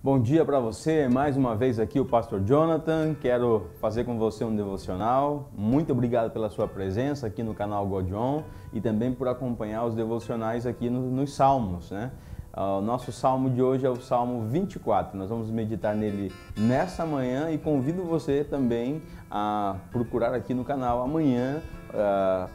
Bom dia para você, mais uma vez aqui o Pastor Jonathan. Quero fazer com você um devocional. Muito obrigado pela sua presença aqui no canal God On e também por acompanhar os devocionais aqui nos Salmos, né? O nosso salmo de hoje é o Salmo 24. Nós vamos meditar nele nessa manhã e convido você também a procurar aqui no canal amanhã,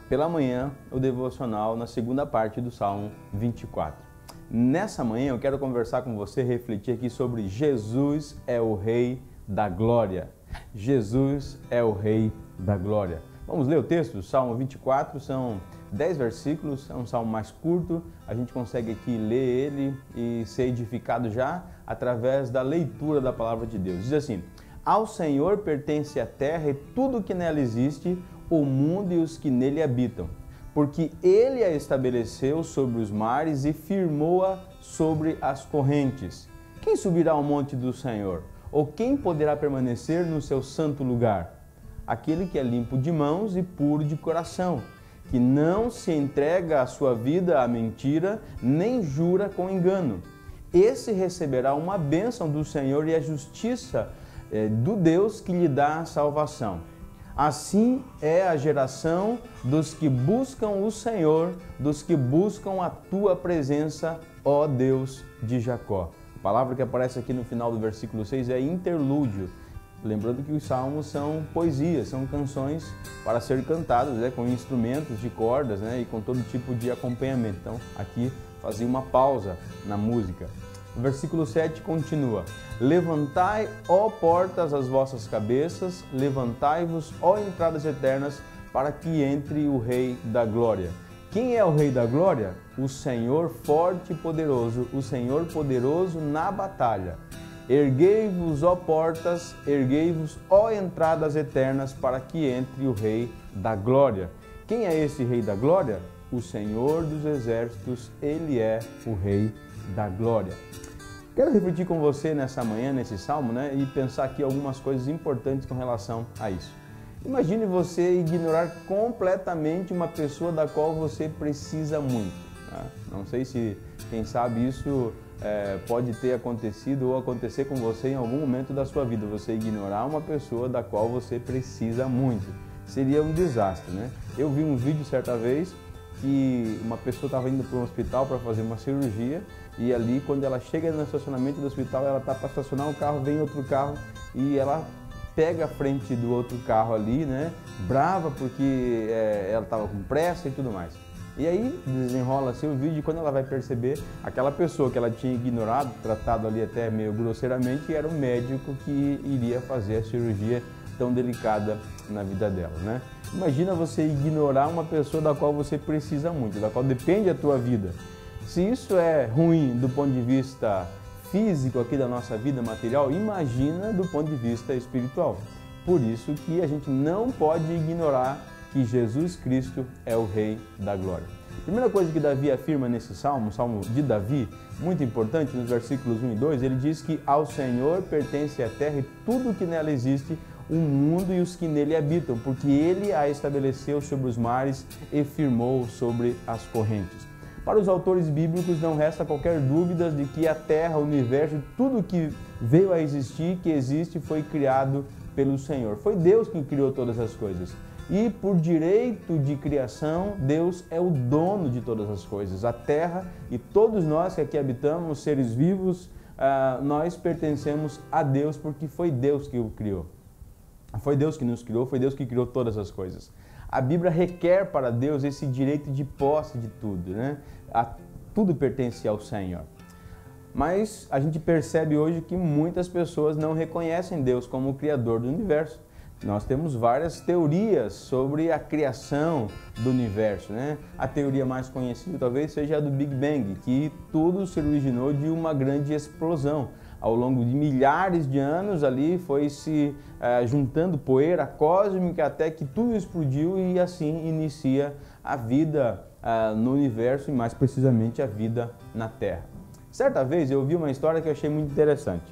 pela manhã, o devocional na segunda parte do Salmo 24. Nessa manhã eu quero conversar com você, refletir aqui sobre Jesus é o Rei da Glória. Jesus é o Rei da Glória. Vamos ler o texto? Salmo 24, são 10 versículos, é um salmo mais curto, a gente consegue aqui ler ele e ser edificado já através da leitura da palavra de Deus. Diz assim: ao Senhor pertence a terra e tudo que nela existe, o mundo e os que nele habitam. Porque Ele a estabeleceu sobre os mares e firmou-a sobre as correntes. Quem subirá ao monte do Senhor? Ou quem poderá permanecer no seu santo lugar? Aquele que é limpo de mãos e puro de coração, que não se entrega a sua vida à mentira, nem jura com engano. Esse receberá uma bênção do Senhor e a justiça do Deus que lhe dá a salvação. Assim é a geração dos que buscam o Senhor, dos que buscam a Tua presença, ó Deus de Jacó. A palavra que aparece aqui no final do versículo 6 é interlúdio. Lembrando que os salmos são poesias, são canções para ser cantadas, com instrumentos de cordas, e com todo tipo de acompanhamento. Então, aqui fazia uma pausa na música. O versículo 7 continua: levantai, ó portas, as vossas cabeças, levantai-vos, ó entradas eternas, para que entre o Rei da Glória. Quem é o Rei da Glória? O Senhor forte e poderoso, o Senhor poderoso na batalha. Erguei-vos, ó portas, erguei-vos, ó entradas eternas, para que entre o Rei da Glória. Quem é esse Rei da Glória? O Senhor dos Exércitos, Ele é o Rei da Glória. Quero refletir com você nessa manhã, nesse salmo, e pensar aqui algumas coisas importantes com relação a isso. Imagine você ignorar completamente uma pessoa da qual você precisa muito. Não sei se, quem sabe, isso pode ter acontecido ou acontecer com você em algum momento da sua vida. Você ignorar uma pessoa da qual você precisa muito. Seria um desastre, Eu vi um vídeo certa vez que uma pessoa estava indo para um hospital para fazer uma cirurgia e ali, quando ela chega no estacionamento do hospital, ela está para estacionar um carro, vem outro carro e ela pega a frente do outro carro ali, brava porque ela estava com pressa e tudo mais. E aí desenrola-se o vídeo e quando ela vai perceber, aquela pessoa que ela tinha ignorado, tratado ali até meio grosseiramente, era o médico que iria fazer a cirurgia tão delicada na vida dela, Imagina você ignorar uma pessoa da qual você precisa muito, da qual depende a tua vida. Se isso é ruim do ponto de vista físico aqui da nossa vida material, imagina do ponto de vista espiritual. Por isso que a gente não pode ignorar que Jesus Cristo é o Rei da Glória. Primeira coisa que Davi afirma nesse salmo, o salmo de Davi, muito importante, nos versículos 1 e 2, ele diz que ao Senhor pertence a terra e tudo que nela existe, o mundo e os que nele habitam, porque Ele a estabeleceu sobre os mares e firmou sobre as correntes. Para os autores bíblicos não resta qualquer dúvida de que a terra, o universo, tudo que veio a existir, que existe, foi criado pelo Senhor. Foi Deus quem criou todas as coisas. E por direito de criação, Deus é o dono de todas as coisas. A terra e todos nós que aqui habitamos, seres vivos, nós pertencemos a Deus porque foi Deus que o criou. Foi Deus que nos criou, foi Deus que criou todas as coisas. A Bíblia requer para Deus esse direito de posse de tudo, Tudo pertence ao Senhor. Mas a gente percebe hoje que muitas pessoas não reconhecem Deus como o Criador do universo. Nós temos várias teorias sobre a criação do universo, A teoria mais conhecida talvez seja a do Big Bang, que tudo se originou de uma grande explosão. Ao longo de milhares de anos ali foi se juntando poeira cósmica até que tudo explodiu e assim inicia a vida no universo e mais precisamente a vida na Terra. Certa vez eu ouvi uma história que eu achei muito interessante.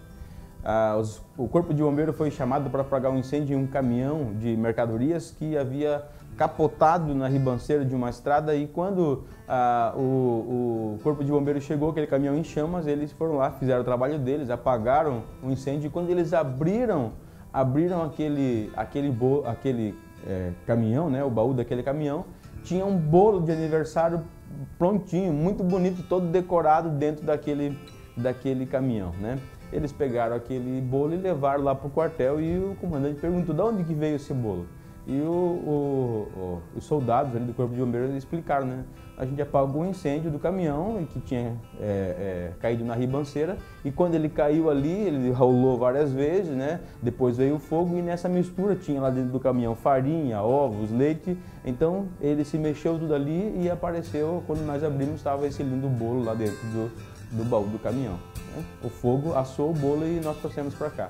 o corpo de bombeiro foi chamado para apagar um incêndio em um caminhão de mercadorias que havia capotado na ribanceira de uma estrada, e quando o corpo de bombeiro chegou, aquele caminhão em chamas, eles foram lá, fizeram o trabalho deles, apagaram o incêndio, e quando eles abriram aquele caminhão, né, o baú daquele caminhão, tinha um bolo de aniversário prontinho, muito bonito, todo decorado dentro daquele caminhão, né? Eles pegaram aquele bolo e levaram lá para o quartel, e o comandante perguntou: de onde que veio esse bolo? E os soldados ali do corpo de bombeiros explicaram, né? A gente apagou o incêndio do caminhão que tinha caído na ribanceira, e quando ele caiu ali, ele rolou várias vezes, né? Depois veio o fogo, e nessa mistura tinha lá dentro do caminhão farinha, ovos, leite. Então ele se mexeu tudo ali e apareceu, quando nós abrimos, estava esse lindo bolo lá dentro do baú do caminhão, né? O fogo assou o bolo e nós trouxemos para cá.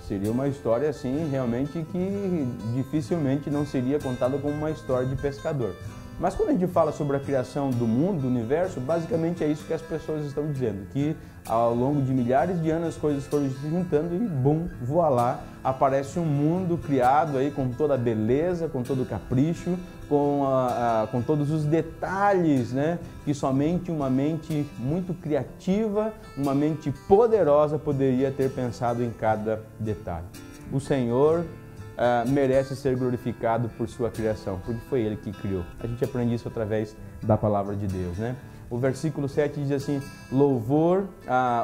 Seria uma história assim, realmente, que dificilmente não seria contada como uma história de pescador. Mas quando a gente fala sobre a criação do mundo, do universo, basicamente é isso que as pessoas estão dizendo, que ao longo de milhares de anos as coisas foram se juntando e, bum, voilá, aparece um mundo criado aí com toda a beleza, com todo o capricho, com todos os detalhes, né, que somente uma mente muito criativa, uma mente poderosa poderia ter pensado em cada detalhe. O Senhor merece ser glorificado por sua criação, porque foi Ele que criou. A gente aprende isso através da palavra de Deus, né? O versículo 7 diz assim, louvor,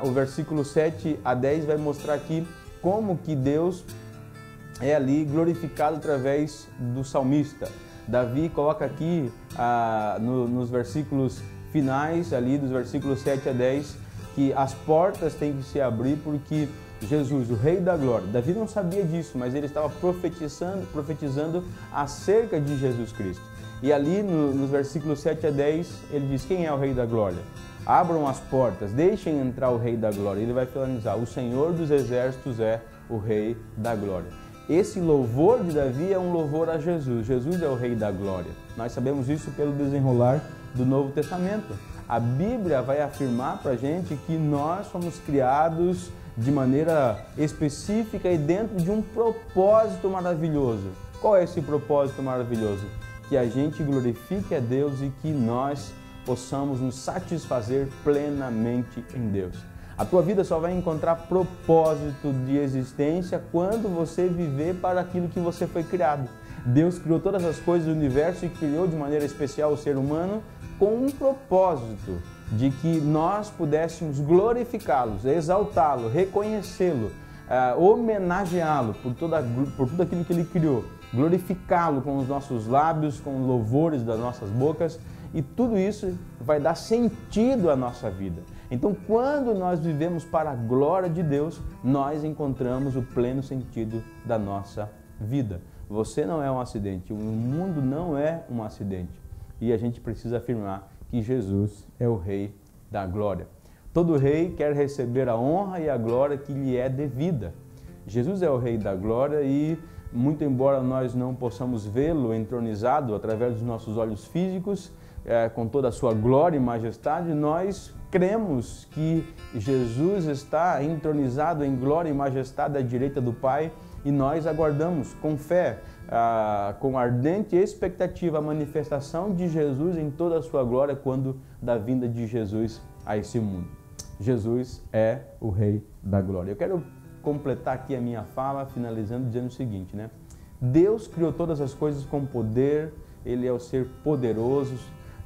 o versículo 7 a 10 vai mostrar aqui como que Deus é ali glorificado através do salmista. Davi coloca aqui nos versículos finais, ali dos versículos 7 a 10, que as portas têm que se abrir porque Jesus, o Rei da Glória, Davi não sabia disso, mas ele estava profetizando acerca de Jesus Cristo. E ali nos versículos 7 a 10, ele diz, quem é o Rei da Glória? Abram as portas, deixem entrar o Rei da Glória. Ele vai finalizar, o Senhor dos Exércitos é o Rei da Glória. Esse louvor de Davi é um louvor a Jesus. Jesus é o Rei da Glória. Nós sabemos isso pelo desenrolar do Novo Testamento. A Bíblia vai afirmar para a gente que nós fomos criados de maneira específica e dentro de um propósito maravilhoso. Qual é esse propósito maravilhoso? Que a gente glorifique a Deus e que nós possamos nos satisfazer plenamente em Deus. A tua vida só vai encontrar propósito de existência quando você viver para aquilo que você foi criado. Deus criou todas as coisas do universo e criou de maneira especial o ser humano com um propósito de que nós pudéssemos glorificá-lo, exaltá-lo, reconhecê-lo, homenageá-lo por tudo aquilo que Ele criou, glorificá-lo com os nossos lábios, com louvores das nossas bocas, e tudo isso vai dar sentido à nossa vida. Então, quando nós vivemos para a glória de Deus, nós encontramos o pleno sentido da nossa vida. Você não é um acidente, o mundo não é um acidente, e a gente precisa afirmar que Jesus é o Rei da Glória. Todo rei quer receber a honra e a glória que lhe é devida. Jesus é o Rei da Glória e, muito embora nós não possamos vê-lo entronizado através dos nossos olhos físicos, com toda a sua glória e majestade, nós cremos que Jesus está entronizado em glória e majestade à direita do Pai, e nós aguardamos com fé, com ardente expectativa, a manifestação de Jesus em toda a sua glória quando da vinda de Jesus a esse mundo. Jesus é o Rei da Glória. Eu quero completar aqui a minha fala, finalizando, dizendo o seguinte, né? Deus criou todas as coisas com poder, Ele é o ser poderoso,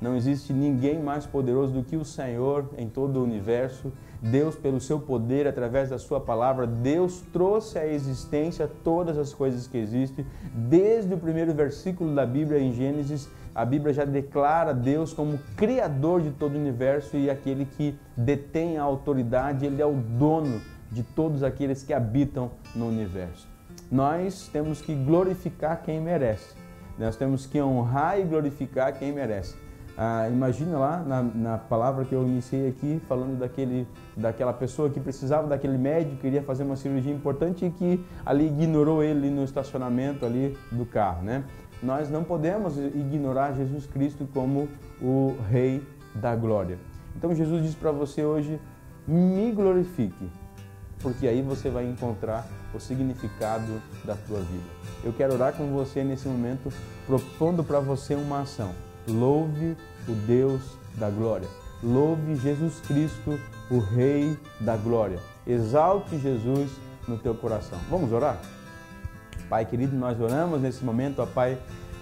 não existe ninguém mais poderoso do que o Senhor em todo o universo. Deus, pelo seu poder, através da sua palavra, Deus trouxe à existência todas as coisas que existem. Desde o primeiro versículo da Bíblia, em Gênesis, a Bíblia já declara Deus como Criador de todo o universo e aquele que detém a autoridade, Ele é o dono de todos aqueles que habitam no universo. Nós temos que glorificar quem merece. Nós temos que honrar e glorificar quem merece. Imagina lá na palavra que eu iniciei aqui, falando daquela pessoa que precisava daquele médico, queria fazer uma cirurgia importante e que ali ignorou ele no estacionamento ali do carro, né? Nós não podemos ignorar Jesus Cristo como o Rei da Glória. Então Jesus diz para você hoje, me glorifique, porque aí você vai encontrar o significado da tua vida. Eu quero orar com você nesse momento, propondo para você uma ação. Louve o Deus da glória. Louve Jesus Cristo, o Rei da glória. Exalte Jesus no teu coração. Vamos orar? Pai querido, nós oramos nesse momento, ó Pai,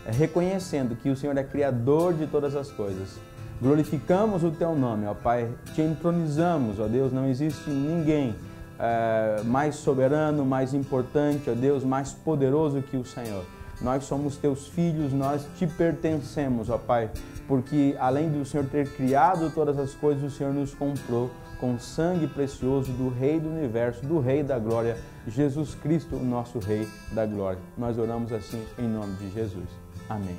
reconhecendo que o Senhor é Criador de todas as coisas. Glorificamos o Teu nome, ó Pai, Te entronizamos, ó Deus, não existe ninguém mais soberano, mais importante, ó Deus, mais poderoso que o Senhor. Nós somos Teus filhos, nós Te pertencemos, ó Pai, porque além do Senhor ter criado todas as coisas, o Senhor nos comprou com sangue precioso do Rei do Universo, do Rei da Glória, Jesus Cristo, o nosso Rei da Glória. Nós oramos assim em nome de Jesus. Amém.